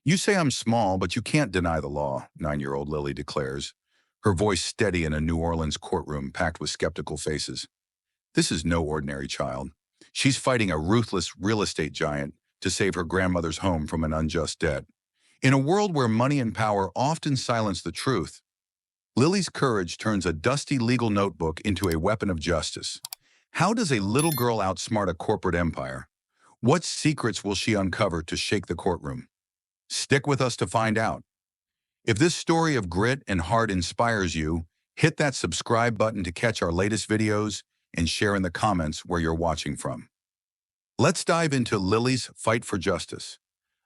You say I'm small, but you can't deny the law, 9-year-old Lily declares, her voice steady in a New Orleans courtroom packed with skeptical faces. This is no ordinary child. She's fighting a ruthless real estate giant to save her grandmother's home from an unjust debt. In a world where money and power often silence the truth, Lily's courage turns a dusty legal notebook into a weapon of justice. How does a little girl outsmart a corporate empire? What secrets will she uncover to shake the courtroom? Stick with us to find out. If this story of grit and heart inspires you, hit that subscribe button to catch our latest videos and share in the comments where you're watching from. Let's dive into Lily's fight for justice,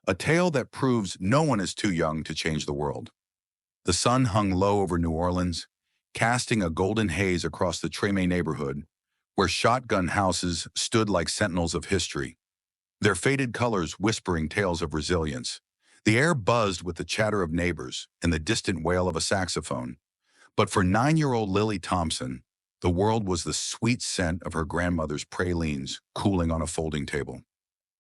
a tale that proves no one is too young to change the world. The sun hung low over New Orleans, casting a golden haze across the Tremé neighborhood, where shotgun houses stood like sentinels of history, their faded colors whispering tales of resilience. The air buzzed with the chatter of neighbors and the distant wail of a saxophone. But for 9-year-old Lily Thompson, the world was the sweet scent of her grandmother's pralines cooling on a folding table.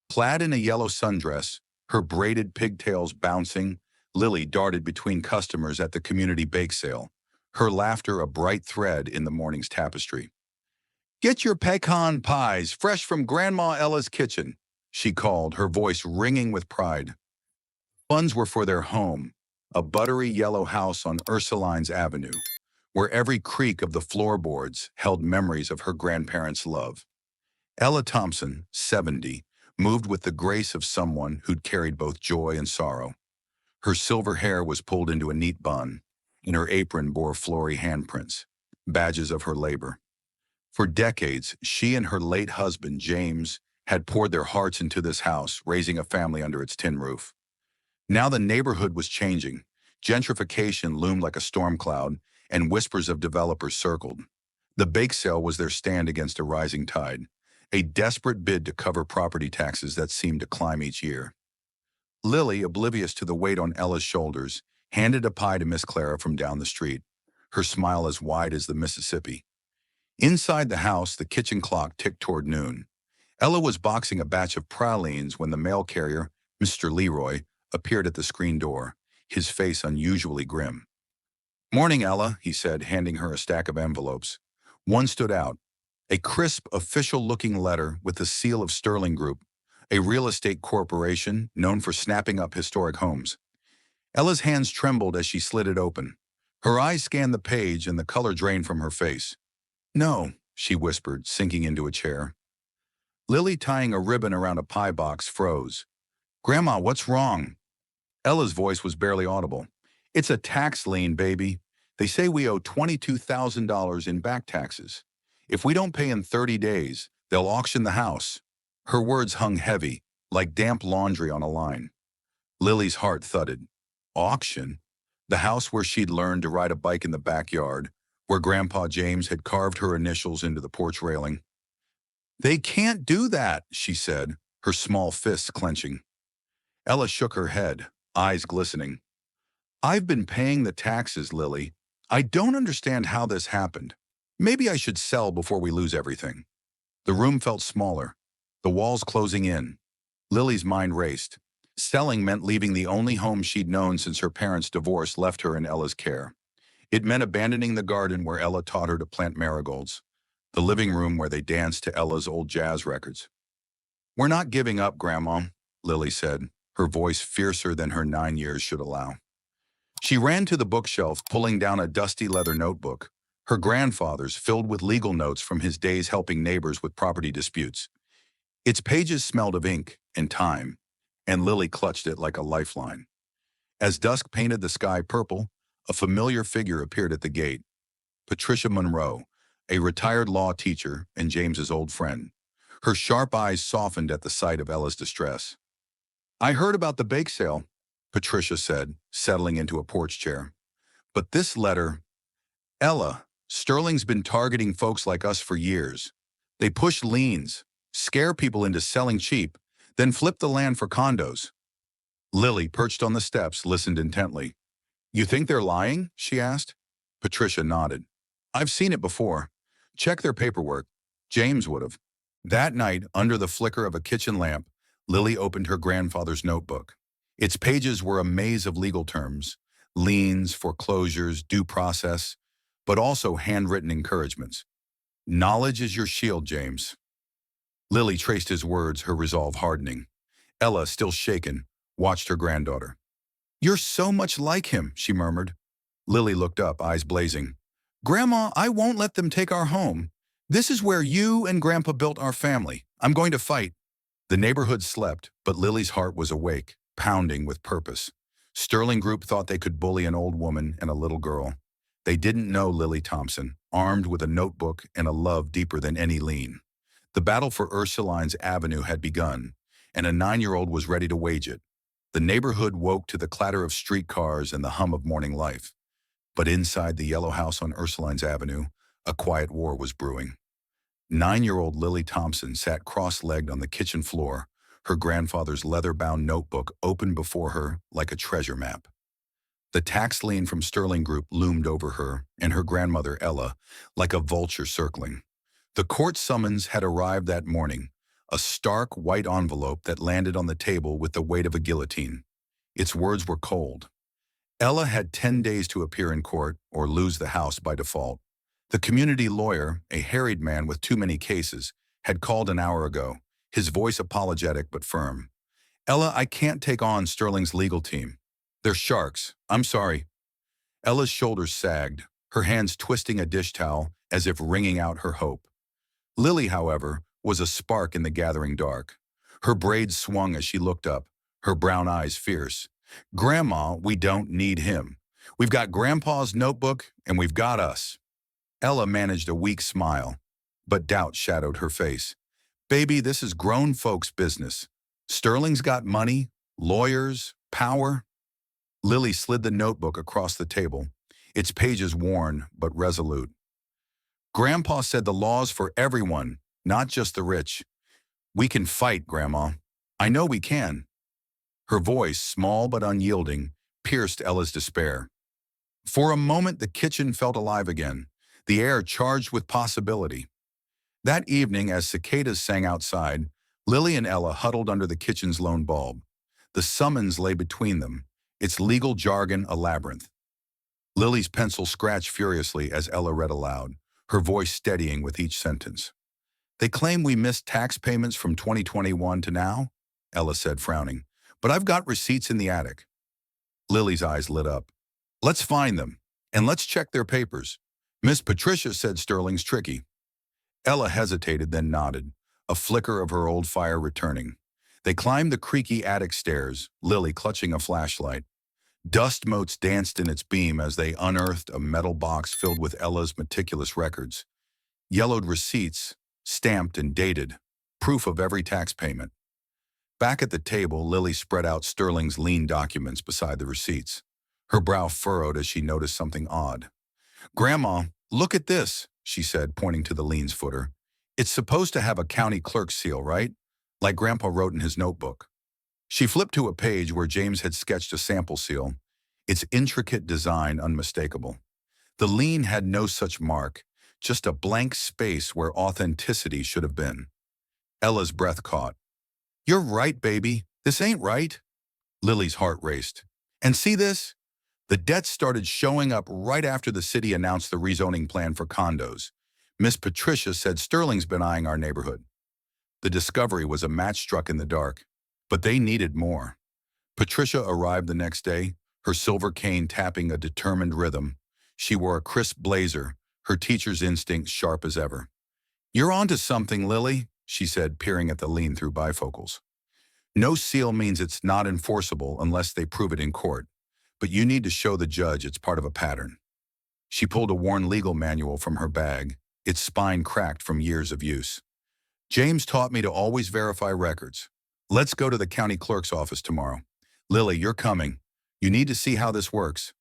Clad in a yellow sundress, her braided pigtails bouncing, Lily darted between customers at the community bake sale, her laughter a bright thread in the morning's tapestry. "Get your pecan pies fresh from Grandma Ella's kitchen," she called, her voice ringing with pride. Funds were for their home, a buttery yellow house on Ursulines Avenue, where every creak of the floorboards held memories of her grandparents' love. Ella Thompson, 70, moved with the grace of someone who'd carried both joy and sorrow. Her silver hair was pulled into a neat bun, and her apron bore flory handprints, badges of her labor. For decades, she and her late husband, James, had poured their hearts into this house, raising a family under its tin roof. Now the neighborhood was changing. Gentrification loomed like a storm cloud, and whispers of developers circled. The bake sale was their stand against a rising tide, a desperate bid to cover property taxes that seemed to climb each year. Lily, oblivious to the weight on Ella's shoulders, handed a pie to Miss Clara from down the street, her smile as wide as the Mississippi. Inside the house, the kitchen clock ticked toward noon. Ella was boxing a batch of pralines when the mail carrier, Mr. Leroy, appeared at the screen door, his face unusually grim. "Morning, Ella," he said, handing her a stack of envelopes. One stood out, a crisp, official-looking letter with the seal of Sterling Group, a real estate corporation known for snapping up historic homes. Ella's hands trembled as she slid it open. Her eyes scanned the page and the color drained from her face. "No," she whispered, sinking into a chair. Lily, tying a ribbon around a pie box, froze. "Grandma, what's wrong?" Ella's voice was barely audible. "It's a tax lien, baby. They say we owe $22,000 in back taxes. If we don't pay in 30 days, they'll auction the house." Her words hung heavy, like damp laundry on a line. Lily's heart thudded. Auction? The house where she'd learned to ride a bike in the backyard, where Grandpa James had carved her initials into the porch railing. "They can't do that," she said, her small fists clenching. Ella shook her head, eyes glistening. "I've been paying the taxes, Lily. I don't understand how this happened. Maybe I should sell before we lose everything." The room felt smaller, the walls closing in. Lily's mind raced. Selling meant leaving the only home she'd known since her parents' divorce left her in Ella's care. It meant abandoning the garden where Ella taught her to plant marigolds, the living room where they danced to Ella's old jazz records. "We're not giving up, Grandma," Lily said, her voice fiercer than her 9 years should allow. She ran to the bookshelf, pulling down a dusty leather notebook, her grandfather's, filled with legal notes from his days helping neighbors with property disputes. Its pages smelled of ink and time, and Lily clutched it like a lifeline. As dusk painted the sky purple, a familiar figure appeared at the gate. Patricia Monroe, a retired law teacher and James's old friend. Her sharp eyes softened at the sight of Ella's distress. "I heard about the bake sale," Patricia said, settling into a porch chair. "But this letter—" "Ella, Sterling's been targeting folks like us for years. They push liens, scare people into selling cheap, then flip the land for condos." Lily, perched on the steps, listened intently. "You think they're lying?" she asked. Patricia nodded. "I've seen it before. Check their paperwork. James would have." That night, under the flicker of a kitchen lamp, Lily opened her grandfather's notebook. Its pages were a maze of legal terms, liens, foreclosures, due process, but also handwritten encouragements. Knowledge is your shield, James. Lily traced his words, her resolve hardening. Ella, still shaken, watched her granddaughter. "You're so much like him," she murmured. Lily looked up, eyes blazing. "Grandma, I won't let them take our home. This is where you and Grandpa built our family. I'm going to fight." The neighborhood slept, but Lily's heart was awake, pounding with purpose. Sterling Group thought they could bully an old woman and a little girl. They didn't know Lily Thompson, armed with a notebook and a love deeper than any lien. The battle for Ursuline's Avenue had begun, and a 9-year-old was ready to wage it. The neighborhood woke to the clatter of streetcars and the hum of morning life. But inside the yellow house on Ursuline's Avenue, a quiet war was brewing. 9-year-old Lily Thompson sat cross-legged on the kitchen floor, her grandfather's leather-bound notebook open before her like a treasure map. The tax lien from Sterling Group loomed over her and her grandmother Ella like a vulture circling. The court summons had arrived that morning, a stark white envelope that landed on the table with the weight of a guillotine. Its words were cold. Ella had 10 days to appear in court or lose the house by default. The community lawyer, a harried man with too many cases, had called an hour ago, his voice apologetic but firm. "Ella, I can't take on Sterling's legal team. They're sharks. I'm sorry." Ella's shoulders sagged, her hands twisting a dish towel as if wringing out her hope. Lily, however, was a spark in the gathering dark. Her braids swung as she looked up, her brown eyes fierce. "Grandma, we don't need him. We've got Grandpa's notebook, and we've got us." Ella managed a weak smile, but doubt shadowed her face. "Baby, this is grown folks' business. Sterling's got money, lawyers, power." Lily slid the notebook across the table, its pages worn but resolute. "Grandpa said the law's for everyone, not just the rich. We can fight, Grandma. I know we can." Her voice, small but unyielding, pierced Ella's despair. For a moment, the kitchen felt alive again, the air charged with possibility. That evening, as cicadas sang outside, Lily and Ella huddled under the kitchen's lone bulb. The summons lay between them, its legal jargon a labyrinth. Lily's pencil scratched furiously as Ella read aloud, her voice steadying with each sentence. "They claim we missed tax payments from 2021 to now," Ella said, frowning. "But I've got receipts in the attic." Lily's eyes lit up. "Let's find them, and let's check their papers. Miss Patricia said Sterling's tricky." Ella hesitated, then nodded, a flicker of her old fire returning. They climbed the creaky attic stairs, Lily clutching a flashlight. Dust motes danced in its beam as they unearthed a metal box filled with Ella's meticulous records. Yellowed receipts, stamped and dated, proof of every tax payment. Back at the table, Lily spread out Sterling's lien documents beside the receipts. Her brow furrowed as she noticed something odd. "Grandma, look at this," she said, pointing to the lien's footer. "It's supposed to have a county clerk's seal, right? Like Grandpa wrote in his notebook." She flipped to a page where James had sketched a sample seal, its intricate design unmistakable. The lien had no such mark, just a blank space where authenticity should have been. Ella's breath caught. "You're right, baby. This ain't right." Lily's heart raced. "And see this? The debts started showing up right after the city announced the rezoning plan for condos. Miss Patricia said Sterling's been eyeing our neighborhood." The discovery was a match struck in the dark, but they needed more. Patricia arrived the next day, her silver cane tapping a determined rhythm. She wore a crisp blazer, her teacher's instincts sharp as ever. "You're onto something, Lily," she said, peering at the lien through bifocals. "No seal means it's not enforceable unless they prove it in court, but you need to show the judge it's part of a pattern." She pulled a worn legal manual from her bag, its spine cracked from years of use. "James taught me to always verify records. Let's go to the county clerk's office tomorrow. Lily, you're coming. You need to see how this works."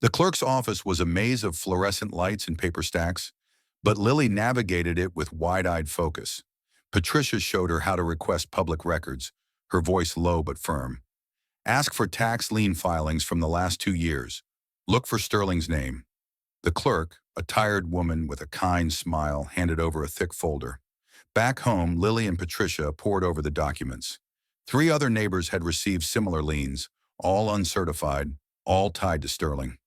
The clerk's office was a maze of fluorescent lights and paper stacks, but Lily navigated it with wide-eyed focus. Patricia showed her how to request public records, her voice low but firm. "Ask for tax lien filings from the last 2 years. Look for Sterling's name." The clerk, a tired woman with a kind smile, handed over a thick folder. Back home, Lily and Patricia pored over the documents. 3 other neighbors had received similar liens, all uncertified, all tied to Sterling.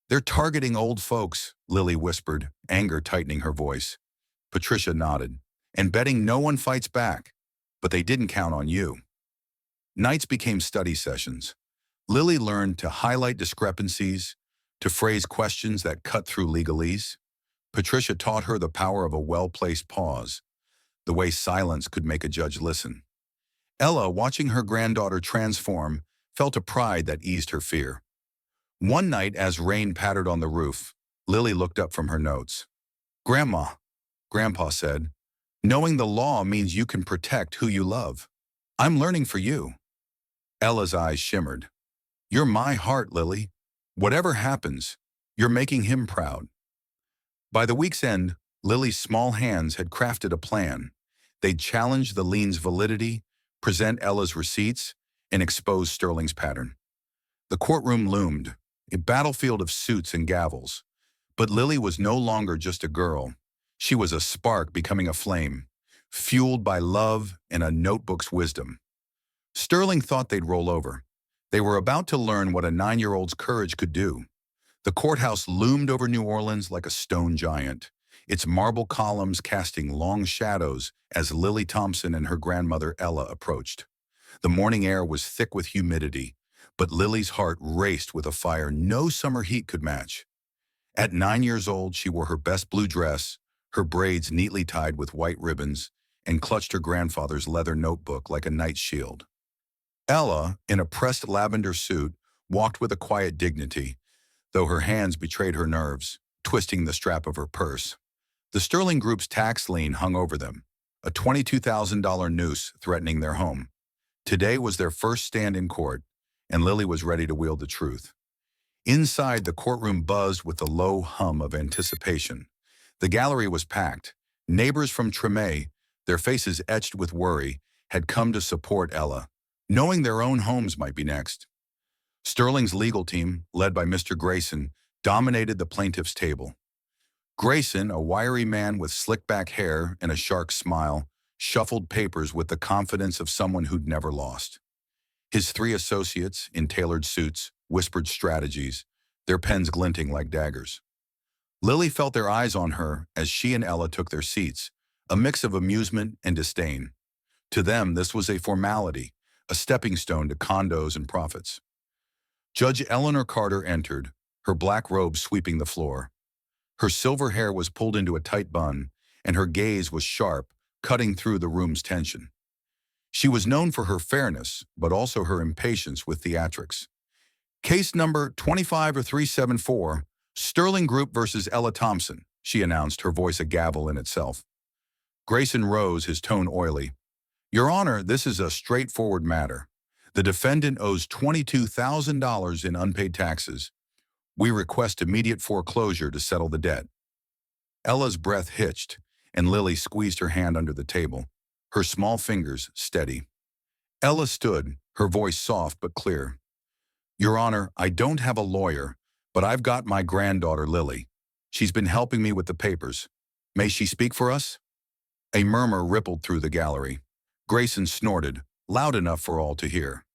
They're targeting old folks, Lily whispered, anger tightening her voice. Patricia nodded, and betting no one fights back. But they didn't count on you. Nights became study sessions. Lily learned to highlight discrepancies, to phrase questions that cut through legalese. Patricia taught her the power of a well-placed pause, the way silence could make a judge listen. Ella, watching her granddaughter transform, felt a pride that eased her fear. One night, as rain pattered on the roof, Lily looked up from her notes. "Grandma," Grandpa said, "knowing the law means you can protect who you love. I'm learning for you." Ella's eyes shimmered. "You're my heart, Lily. Whatever happens, you're making him proud." By the week's end, Lily's small hands had crafted a plan. They'd challenge the lien's validity, present Ella's receipts, and expose Sterling's pattern. The courtroom loomed, a battlefield of suits and gavels. But Lily was no longer just a girl. She was a spark becoming a flame, fueled by love and a notebook's wisdom. Sterling thought they'd roll over. They were about to learn what a 9-year-old's courage could do. The courthouse loomed over New Orleans like a stone giant, its marble columns casting long shadows as Lily Thompson and her grandmother Ella approached. The morning air was thick with humidity, but Lily's heart raced with a fire no summer heat could match. At 9 years old, she wore her best blue dress, her braids neatly tied with white ribbons, and clutched her grandfather's leather notebook like a knight's shield. Ella, in a pressed lavender suit, walked with a quiet dignity, though her hands betrayed her nerves, twisting the strap of her purse. The Sterling Group's tax lien hung over them, a $22,000 noose threatening their home. Today was their first stand in court, and Lily was ready to wield the truth. Inside, the courtroom buzzed with the low hum of anticipation. The gallery was packed. Neighbors from Tremé, their faces etched with worry, had come to support Ella, knowing their own homes might be next. Sterling's legal team, led by Mr. Grayson, dominated the plaintiff's table. Grayson, a wiry man with slick-back hair and a shark smile, shuffled papers with the confidence of someone who'd never lost. His 3 associates, in tailored suits, whispered strategies, their pens glinting like daggers. Lily felt their eyes on her as she and Ella took their seats, a mix of amusement and disdain. To them, this was a formality, a stepping stone to condos and profits. Judge Eleanor Carter entered, her black robe sweeping the floor. Her silver hair was pulled into a tight bun, and her gaze was sharp, cutting through the room's tension. She was known for her fairness, but also her impatience with theatrics. "Case number 25374, Sterling Group versus Ella Thompson," she announced, her voice a gavel in itself. Grayson rose, his tone oily. "Your Honor, this is a straightforward matter. The defendant owes $22,000 in unpaid taxes. We request immediate foreclosure to settle the debt." Ella's breath hitched, and Lily squeezed her hand under the table, her small fingers steady. Ella stood, her voice soft but clear. "Your Honor, I don't have a lawyer, but I've got my granddaughter Lily. She's been helping me with the papers. May she speak for us?" A murmur rippled through the gallery. Grayson snorted, loud enough for all to hear.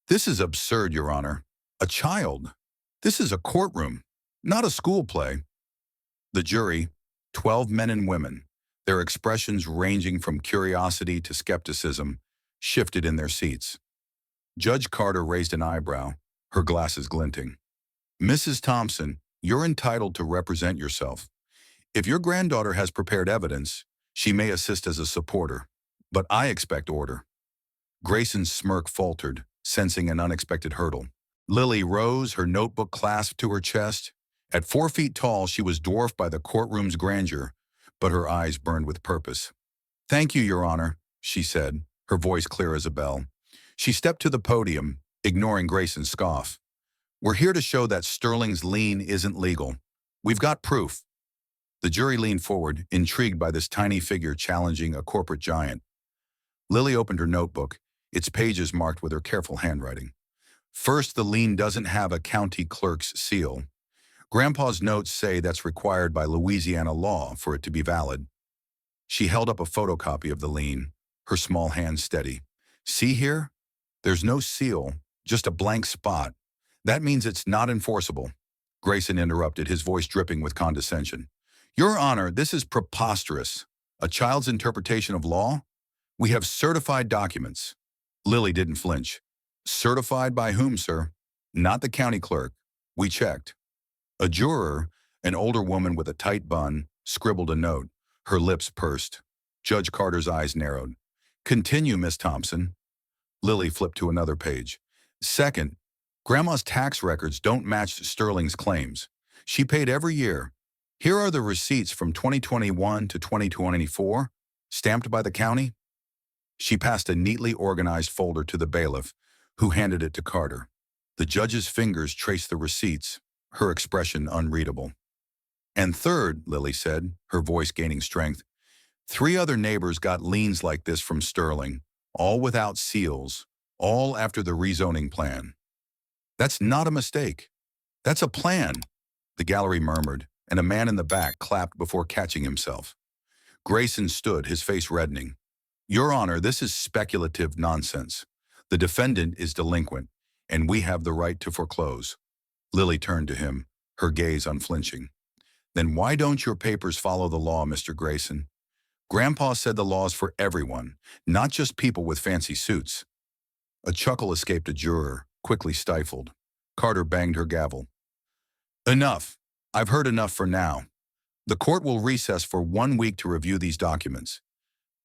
"This is absurd, Your Honor. A child. This is a courtroom, not a school play." The jury, 12 men and women, their expressions ranging from curiosity to skepticism, shifted in their seats. Judge Carter raised an eyebrow, her glasses glinting. "Mrs. Thompson, you're entitled to represent yourself. If your granddaughter has prepared evidence, she may assist as a supporter, but I expect order." Grayson's smirk faltered, sensing an unexpected hurdle. Lily rose, her notebook clasped to her chest. At 4 feet tall, she was dwarfed by the courtroom's grandeur, but her eyes burned with purpose. "Thank you, Your Honor," she said, her voice clear as a bell. She stepped to the podium, ignoring Grayson's scoff. "We're here to show that Sterling's lien isn't legal. We've got proof." The jury leaned forward, intrigued by this tiny figure challenging a corporate giant. Lily opened her notebook, its pages marked with her careful handwriting. "First, the lien doesn't have a county clerk's seal. Grandpa's notes say that's required by Louisiana law for it to be valid." She held up a photocopy of the lien, her small hand steady. "See here? There's no seal, just a blank spot. That means it's not enforceable. Grayson interrupted, his voice dripping with condescension. Your Honor, this is preposterous. A child's interpretation of law? We have certified documents. Lily didn't flinch. Certified by whom, sir? Not the county clerk. We checked. A juror, an older woman with a tight bun, scribbled a note. Her lips pursed. Judge Carter's eyes narrowed. Continue, Miss Thompson. Lily flipped to another page. Second, Grandma's tax records don't match Sterling's claims. She paid every year. Here are the receipts from 2021 to 2024, stamped by the county. She passed a neatly organized folder to the bailiff, who handed it to Carter. The judge's fingers traced the receipts, her expression unreadable. And third, Lily said, her voice gaining strength, 3 other neighbors got liens like this from Sterling, all without seals, all after the rezoning plan. That's not a mistake. That's a plan, the gallery murmured, and a man in the back clapped before catching himself. Grayson stood, his face reddening. Your Honor, this is speculative nonsense. The defendant is delinquent, and we have the right to foreclose. Lily turned to him, her gaze unflinching. Then why don't your papers follow the law, Mr. Grayson? Grandpa said the law's for everyone, not just people with fancy suits. A chuckle escaped a juror, quickly stifled. Carter banged her gavel. Enough. I've heard enough for now. The court will recess for 1 week to review these documents.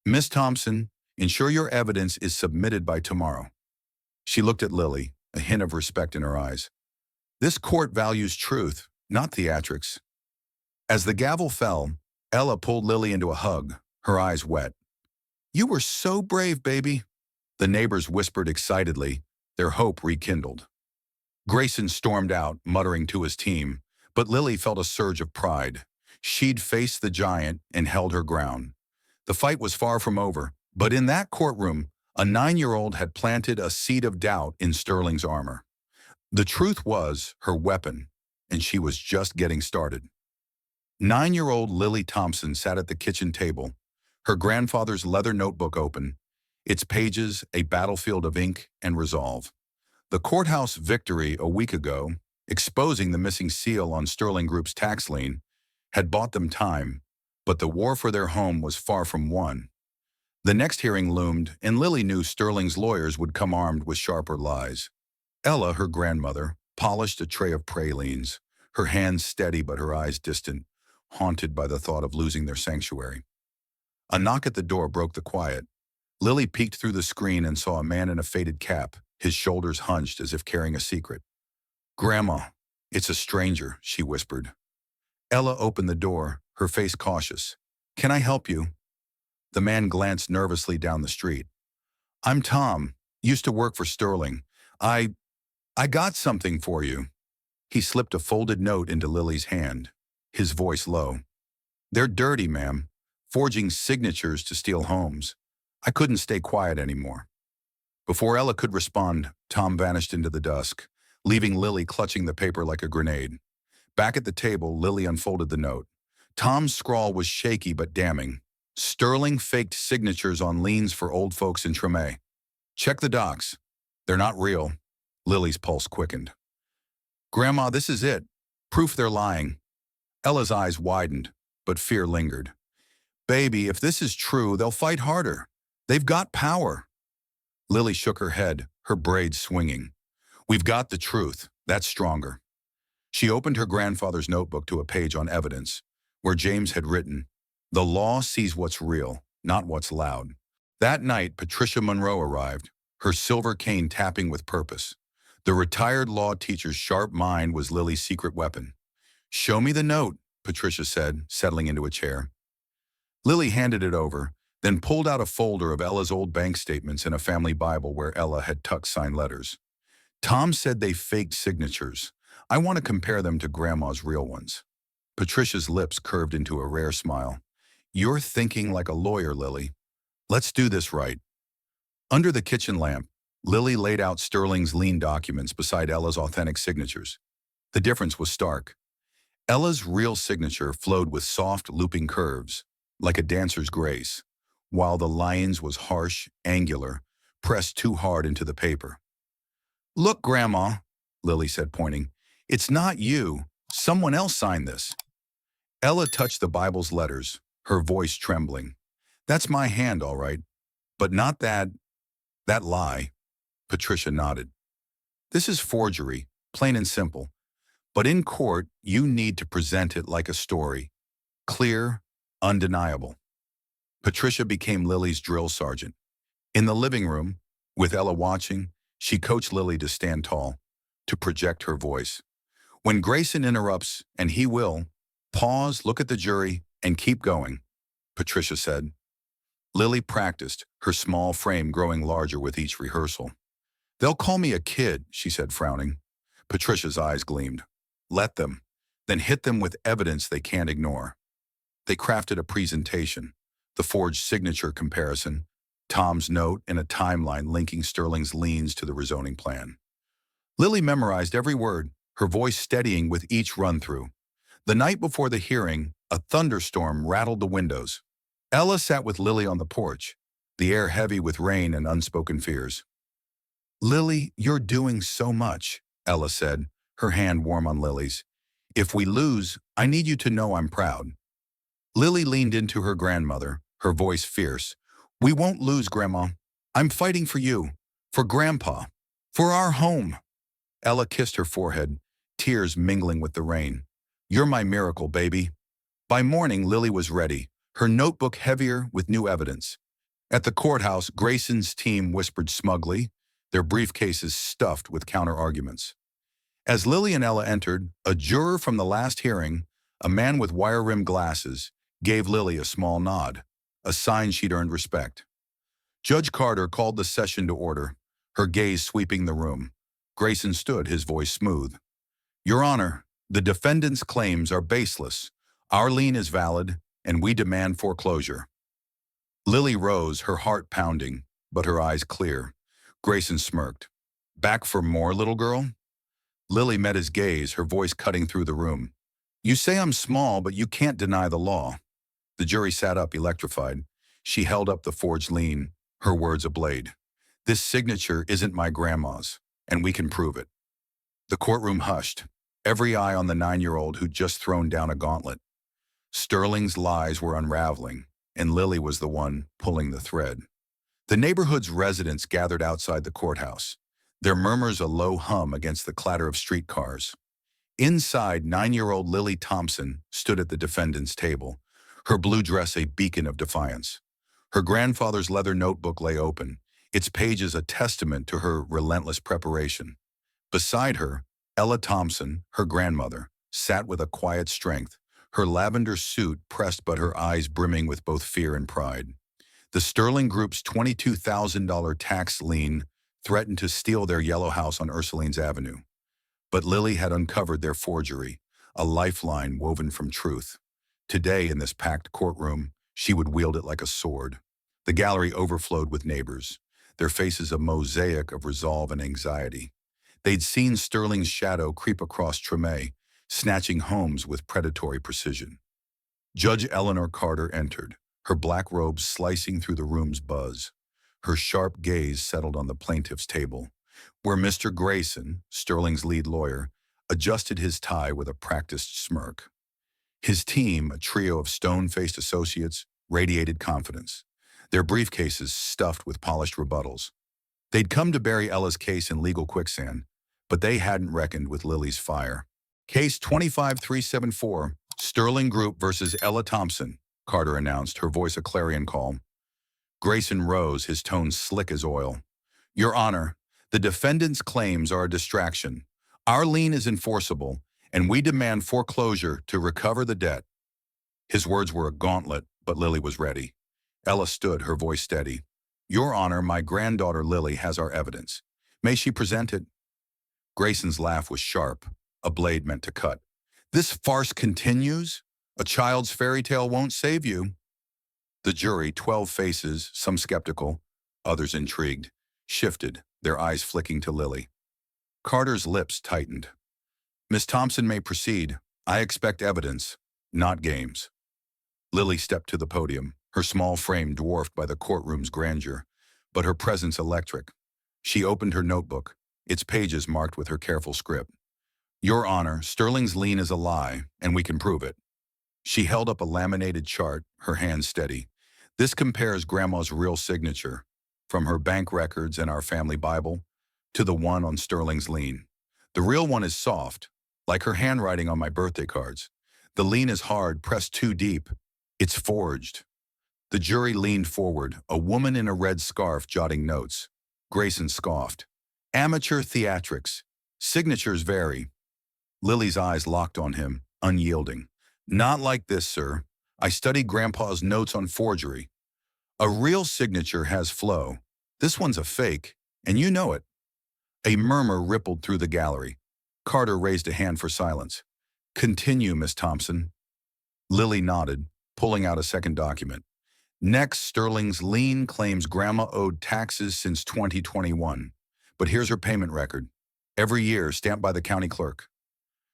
Miss Thompson, ensure your evidence is submitted by tomorrow. She looked at Lily, a hint of respect in her eyes. This court values truth, not theatrics. As the gavel fell, Ella pulled Lily into a hug, her eyes wet. You were so brave, baby. The neighbors whispered excitedly, their hope rekindled. Grayson stormed out, muttering to his team, but Lily felt a surge of pride. She'd faced the giant and held her ground. The fight was far from over, but in that courtroom, a 9-year-old had planted a seed of doubt in Sterling's armor. The truth was her weapon, and she was just getting started. 9-year-old Lily Thompson sat at the kitchen table, her grandfather's leather notebook open, its pages a battlefield of ink and resolve. The courthouse victory a week ago, exposing the missing seal on Sterling Group's tax lien, had bought them time, but the war for their home was far from won. The next hearing loomed, and Lily knew Sterling's lawyers would come armed with sharper lies. Ella, her grandmother, polished a tray of pralines, her hands steady but her eyes distant, haunted by the thought of losing their sanctuary. A knock at the door broke the quiet. Lily peeked through the screen and saw a man in a faded cap, his shoulders hunched as if carrying a secret. Grandma, it's a stranger, she whispered. Ella opened the door, her face cautious. Can I help you? The man glanced nervously down the street. I'm Tom, used to work for Sterling. I got something for you. He slipped a folded note into Lily's hand, his voice low. They're dirty, ma'am, forging signatures to steal homes. I couldn't stay quiet anymore. Before Ella could respond, Tom vanished into the dusk, leaving Lily clutching the paper like a grenade. Back at the table, Lily unfolded the note. Tom's scrawl was shaky but damning. Sterling faked signatures on liens for old folks in Tremé. Check the docs. They're not real. Lily's pulse quickened. Grandma, this is it. Proof they're lying. Ella's eyes widened, but fear lingered. Baby, if this is true, they'll fight harder. They've got power. Lily shook her head, her braids swinging. We've got the truth. That's stronger. She opened her grandfather's notebook to a page on evidence, where James had written, The law sees what's real, not what's loud. That night, Patricia Monroe arrived, her silver cane tapping with purpose. The retired law teacher's sharp mind was Lily's secret weapon. Show me the note, Patricia said, settling into a chair. Lily handed it over, then pulled out a folder of Ella's old bank statements and a family Bible where Ella had tucked signed letters. Tom said they faked signatures. I want to compare them to Grandma's real ones. Patricia's lips curved into a rare smile. You're thinking like a lawyer, Lily. Let's do this right. Under the kitchen lamp, Lily laid out Sterling's lien documents beside Ella's authentic signatures. The difference was stark. Ella's real signature flowed with soft, looping curves, like a dancer's grace, while the lion's was harsh, angular, pressed too hard into the paper. Look, Grandma, Lily said, pointing. It's not you. Someone else signed this. Ella touched the Bible's letters, her voice trembling. That's my hand, all right. But not that lie. Patricia nodded. This is forgery, plain and simple. But in court, you need to present it like a story. Clear, undeniable. Patricia became Lily's drill sergeant. In the living room, with Ella watching, she coached Lily to stand tall, to project her voice. When Grayson interrupts, and he will, pause, look at the jury, and keep going, Patricia said. Lily practiced, her small frame growing larger with each rehearsal. They'll call me a kid, she said, frowning. Patricia's eyes gleamed. Let them, then hit them with evidence they can't ignore. They crafted a presentation, the forged signature comparison, Tom's note, and a timeline linking Sterling's liens to the rezoning plan. Lily memorized every word, her voice steadying with each run-through. The night before the hearing, a thunderstorm rattled the windows. Ella sat with Lily on the porch, the air heavy with rain and unspoken fears. Lily, you're doing so much, Ella said, her hand warm on Lily's. If we lose, I need you to know I'm proud. Lily leaned into her grandmother, her voice fierce. We won't lose, Grandma. I'm fighting for you, for Grandpa, for our home. Ella kissed her forehead, tears mingling with the rain. You're my miracle, baby. By morning, Lily was ready, her notebook heavier with new evidence. At the courthouse, Grayson's team whispered smugly, their briefcases stuffed with counter-arguments. As Lily and Ella entered, a juror from the last hearing, a man with wire-rimmed glasses, gave Lily a small nod, a sign she'd earned respect. Judge Carter called the session to order, her gaze sweeping the room. Grayson stood, his voice smooth. Your Honor, the defendant's claims are baseless. Our lien is valid, and we demand foreclosure. Lily rose, her heart pounding, but her eyes clear. Grayson smirked. Back for more, little girl? Lily met his gaze, her voice cutting through the room. You say I'm small, but you can't deny the law. The jury sat up, electrified. She held up the forged lien, her words ablade. This signature isn't my grandma's, and we can prove it. The courtroom hushed, every eye on the 9-year-old who'd just thrown down a gauntlet. Sterling's lies were unraveling, and Lily was the one pulling the thread. The neighborhood's residents gathered outside the courthouse, their murmurs a low hum against the clatter of streetcars. Inside, 9-year-old Lily Thompson stood at the defendant's table, her blue dress a beacon of defiance. Her grandfather's leather notebook lay open, its pages a testament to her relentless preparation. Beside her, Ella Thompson, her grandmother, sat with a quiet strength, her lavender suit pressed but her eyes brimming with both fear and pride. The Sterling Group's $22,000 tax lien threatened to steal their yellow house on Ursulines Avenue. But Lily had uncovered their forgery, a lifeline woven from truth. Today, in this packed courtroom, she would wield it like a sword. The gallery overflowed with neighbors, their faces a mosaic of resolve and anxiety. They'd seen Sterling's shadow creep across Tremé, snatching homes with predatory precision. Judge Eleanor Carter entered, her black robes slicing through the room's buzz. Her sharp gaze settled on the plaintiff's table, where Mr. Grayson, Sterling's lead lawyer, adjusted his tie with a practiced smirk. His team, a trio of stone-faced associates, radiated confidence, their briefcases stuffed with polished rebuttals. They'd come to bury Ella's case in legal quicksand, but they hadn't reckoned with Lily's fire. Case 25374, Sterling Group versus Ella Thompson, Carter announced, her voice a clarion call. Grayson rose, his tone slick as oil. Your Honor, the defendant's claims are a distraction. Our lien is enforceable, and we demand foreclosure to recover the debt. His words were a gauntlet, but Lily was ready. Ella stood, her voice steady. Your Honor, my granddaughter Lily has our evidence. May she present it? Grayson's laugh was sharp, a blade meant to cut. This farce continues? A child's fairy tale won't save you. The jury, 12 faces, some skeptical, others intrigued, shifted, their eyes flicking to Lily. Carter's lips tightened. Miss Thompson may proceed. I expect evidence, not games. Lily stepped to the podium, her small frame dwarfed by the courtroom's grandeur, but her presence electric. She opened her notebook, its pages marked with her careful script. Your Honor, Sterling's lien is a lie, and we can prove it. She held up a laminated chart, her hand steady. This compares Grandma's real signature, from her bank records and our family Bible, to the one on Sterling's lien. The real one is soft, like her handwriting on my birthday cards. The lien is hard, pressed too deep. It's forged. The jury leaned forward, a woman in a red scarf jotting notes. Grayson scoffed. Amateur theatrics. Signatures vary. Lily's eyes locked on him, unyielding. Not like this, sir. I studied Grandpa's notes on forgery. A real signature has flow. This one's a fake, and you know it. A murmur rippled through the gallery. Carter raised a hand for silence. Continue, Miss Thompson. Lily nodded, pulling out a second document. Next, Sterling's lien claims Grandma owed taxes since 2021. But here's her payment record. Every year, stamped by the county clerk.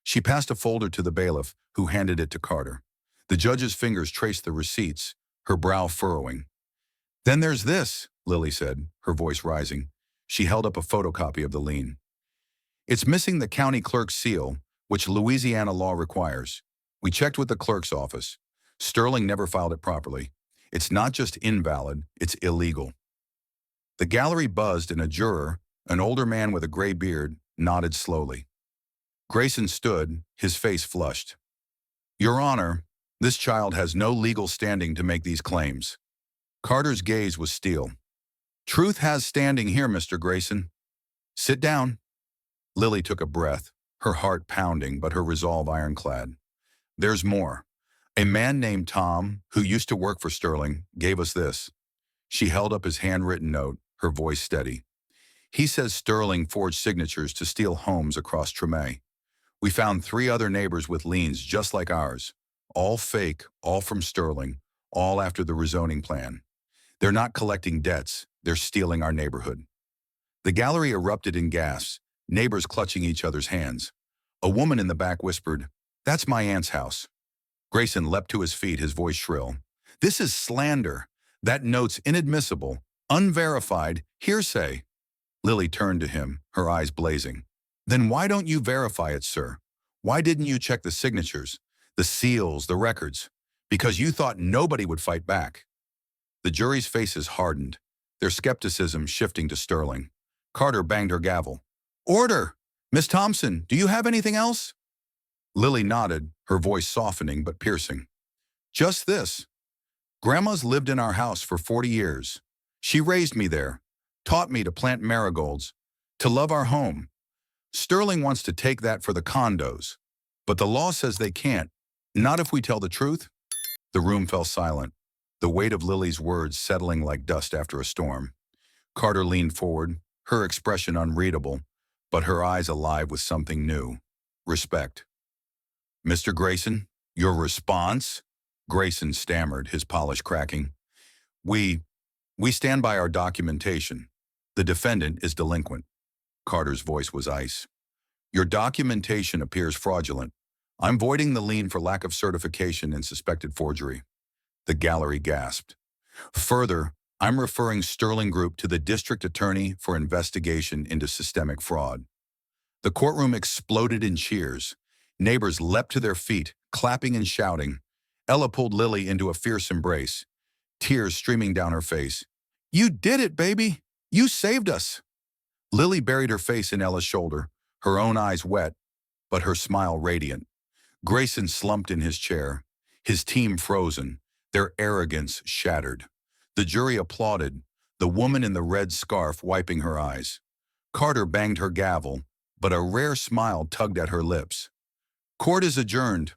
She passed a folder to the bailiff, who handed it to Carter. The judge's fingers traced the receipts, her brow furrowing. Then there's this, Lily said, her voice rising. She held up a photocopy of the lien. It's missing the county clerk's seal, which Louisiana law requires. We checked with the clerk's office. Sterling never filed it properly. It's not just invalid, it's illegal. The gallery buzzed and a juror, an older man with a gray beard, nodded slowly. Grayson stood, his face flushed. Your Honor, this child has no legal standing to make these claims. Carter's gaze was steel. Truth has standing here, Mr. Grayson. Sit down. Lily took a breath, her heart pounding but her resolve ironclad. There's more. A man named Tom, who used to work for Sterling, gave us this. She held up his handwritten note, her voice steady. He says Sterling forged signatures to steal homes across Tremé. We found 3 other neighbors with liens just like ours. All fake, all from Sterling, all after the rezoning plan. They're not collecting debts, they're stealing our neighborhood. The gallery erupted in gasps, neighbors clutching each other's hands. A woman in the back whispered, That's my aunt's house. Grayson leapt to his feet, his voice shrill. This is slander. That note's inadmissible, unverified, hearsay. Lily turned to him, her eyes blazing. Then why don't you verify it, sir? Why didn't you check the signatures, the seals, the records? Because you thought nobody would fight back. The jury's faces hardened, their skepticism shifting to Sterling. Carter banged her gavel. Order! Miss Thompson, do you have anything else? Lily nodded, her voice softening but piercing. Just this. Grandma's lived in our house for 40 years. She raised me there, taught me to plant marigolds, to love our home. Sterling wants to take that for the condos, but the law says they can't, not if we tell the truth. The room fell silent, the weight of Lily's words settling like dust after a storm. Carter leaned forward, her expression unreadable, but her eyes alive with something new. Respect. Mr. Grayson, your response? Grayson stammered, his polish cracking. We stand by our documentation. The defendant is delinquent. Carter's voice was ice. Your documentation appears fraudulent. I'm voiding the lien for lack of certification and suspected forgery. The gallery gasped. Further, I'm referring Sterling Group to the district attorney for investigation into systemic fraud. The courtroom exploded in cheers. Neighbors leapt to their feet, clapping and shouting. Ella pulled Lily into a fierce embrace, tears streaming down her face. You did it, baby! You saved us! Lily buried her face in Ella's shoulder, her own eyes wet, but her smile radiant. Grayson slumped in his chair, his team frozen, their arrogance shattered. The jury applauded, the woman in the red scarf wiping her eyes. Carter banged her gavel, but a rare smile tugged at her lips. Court is adjourned.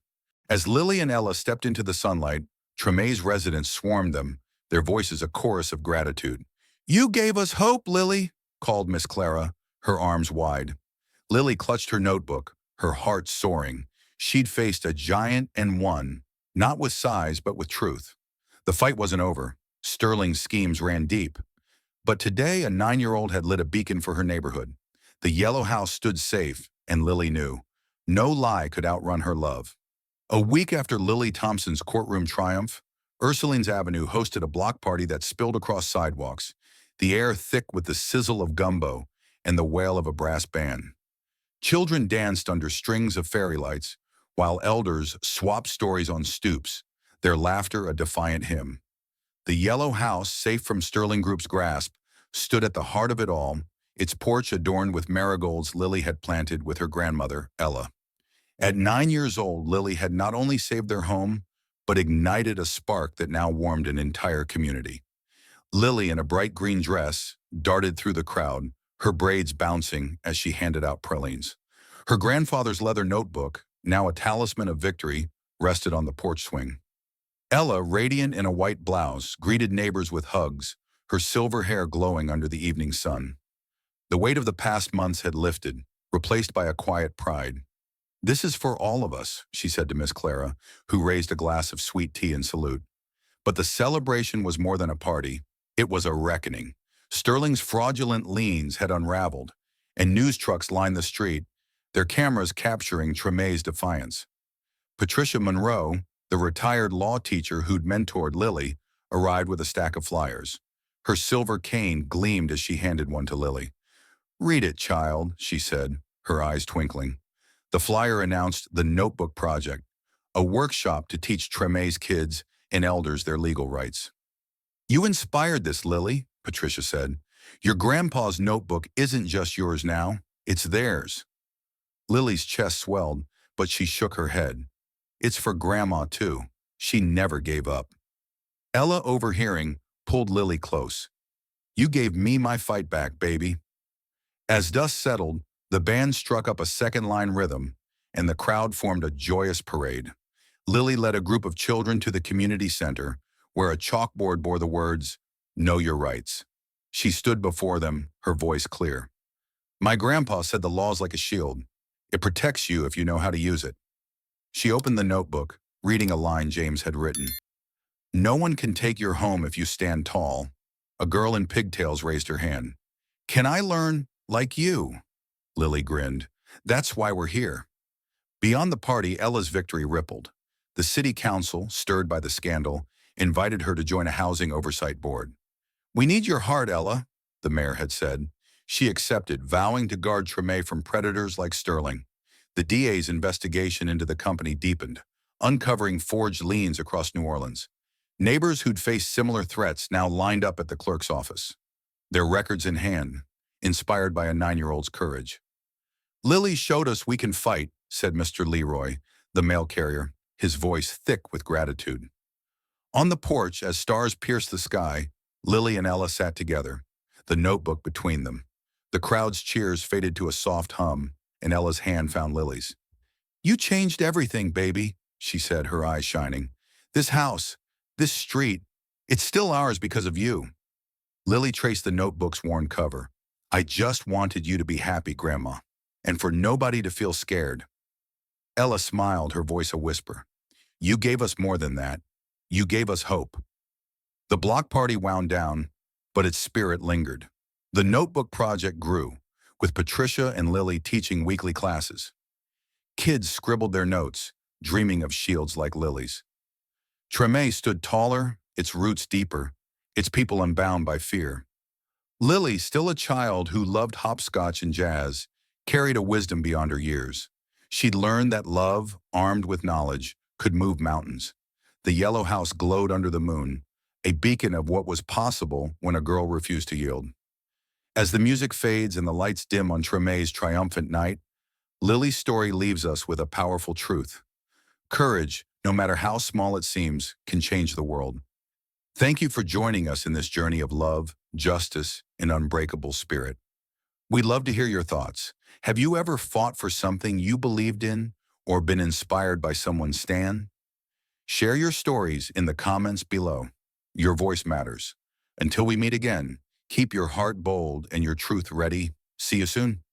As Lily and Ella stepped into the sunlight, Tremé's residents swarmed them, their voices a chorus of gratitude. You gave us hope, Lily, called Miss Clara, her arms wide. Lily clutched her notebook, her heart soaring. She'd faced a giant and won, not with size but with truth. The fight wasn't over. Sterling's schemes ran deep. But today, a 9-year-old had lit a beacon for her neighborhood. The yellow house stood safe, and Lily knew. No lie could outrun her love. A week after Lily Thompson's courtroom triumph, Ursulines Avenue hosted a block party that spilled across sidewalks, the air thick with the sizzle of gumbo, and the wail of a brass band. Children danced under strings of fairy lights, while elders swapped stories on stoops, their laughter a defiant hymn. The yellow house, safe from Sterling Group's grasp, stood at the heart of it all, its porch adorned with marigolds Lily had planted with her grandmother, Ella. At 9 years old, Lily had not only saved their home, but ignited a spark that now warmed an entire community. Lily, in a bright green dress, darted through the crowd, her braids bouncing as she handed out pralines. Her grandfather's leather notebook, now a talisman of victory, rested on the porch swing. Ella, radiant in a white blouse, greeted neighbors with hugs, her silver hair glowing under the evening sun. The weight of the past months had lifted, replaced by a quiet pride. "This is for all of us," she said to Miss Clara, who raised a glass of sweet tea in salute. But the celebration was more than a party. It was a reckoning. Sterling's fraudulent liens had unraveled, and news trucks lined the street, their cameras capturing Tremé's defiance. Patricia Monroe, the retired law teacher who'd mentored Lily, arrived with a stack of flyers. Her silver cane gleamed as she handed one to Lily. "Read it, child," she said, her eyes twinkling. The flyer announced the Notebook Project, a workshop to teach Tremé's kids and elders their legal rights. "You inspired this, Lily," Patricia said. "Your grandpa's notebook isn't just yours now, it's theirs." Lily's chest swelled, but she shook her head. "It's for Grandma, too. She never gave up." Ella, overhearing, pulled Lily close. "You gave me my fight back, baby." As dust settled, the band struck up a second-line rhythm, and the crowd formed a joyous parade. Lily led a group of children to the community center, where a chalkboard bore the words, "Know your rights." She stood before them, her voice clear. "My grandpa said the law's like a shield. It protects you if you know how to use it." She opened the notebook, reading a line James had written. "No one can take your home if you stand tall." A girl in pigtails raised her hand. "Can I learn like you?" Lily grinned. "That's why we're here." Beyond the party, Ella's victory rippled. The city council, stirred by the scandal, invited her to join a housing oversight board. "We need your heart, Ella," the mayor had said. She accepted, vowing to guard Tremé from predators like Sterling. The DA's investigation into the company deepened, uncovering forged liens across New Orleans. Neighbors who'd faced similar threats now lined up at the clerk's office, their records in hand, inspired by a 9-year-old's courage. "Lily showed us we can fight," said Mr. Leroy, the mail carrier, his voice thick with gratitude. On the porch, as stars pierced the sky, Lily and Ella sat together, the notebook between them. The crowd's cheers faded to a soft hum, and Ella's hand found Lily's. "You changed everything, baby," she said, her eyes shining. "This house, this street, it's still ours because of you." Lily traced the notebook's worn cover. "I just wanted you to be happy, Grandma, and for nobody to feel scared." Ella smiled, her voice a whisper. "You gave us more than that. You gave us hope." The block party wound down, but its spirit lingered. The Notebook Project grew, with Patricia and Lily teaching weekly classes. Kids scribbled their notes, dreaming of shields like Lily's. Tremé stood taller, its roots deeper, its people unbound by fear. Lily, still a child who loved hopscotch and jazz, carried a wisdom beyond her years. She'd learned that love, armed with knowledge, could move mountains. The yellow house glowed under the moon, a beacon of what was possible when a girl refused to yield. As the music fades and the lights dim on Tremé's triumphant night, Lily's story leaves us with a powerful truth. Courage, no matter how small it seems, can change the world. Thank you for joining us in this journey of love, justice, and unbreakable spirit. We'd love to hear your thoughts. Have you ever fought for something you believed in or been inspired by someone's stand? Share your stories in the comments below. Your voice matters. Until we meet again, keep your heart bold and your truth ready. See you soon.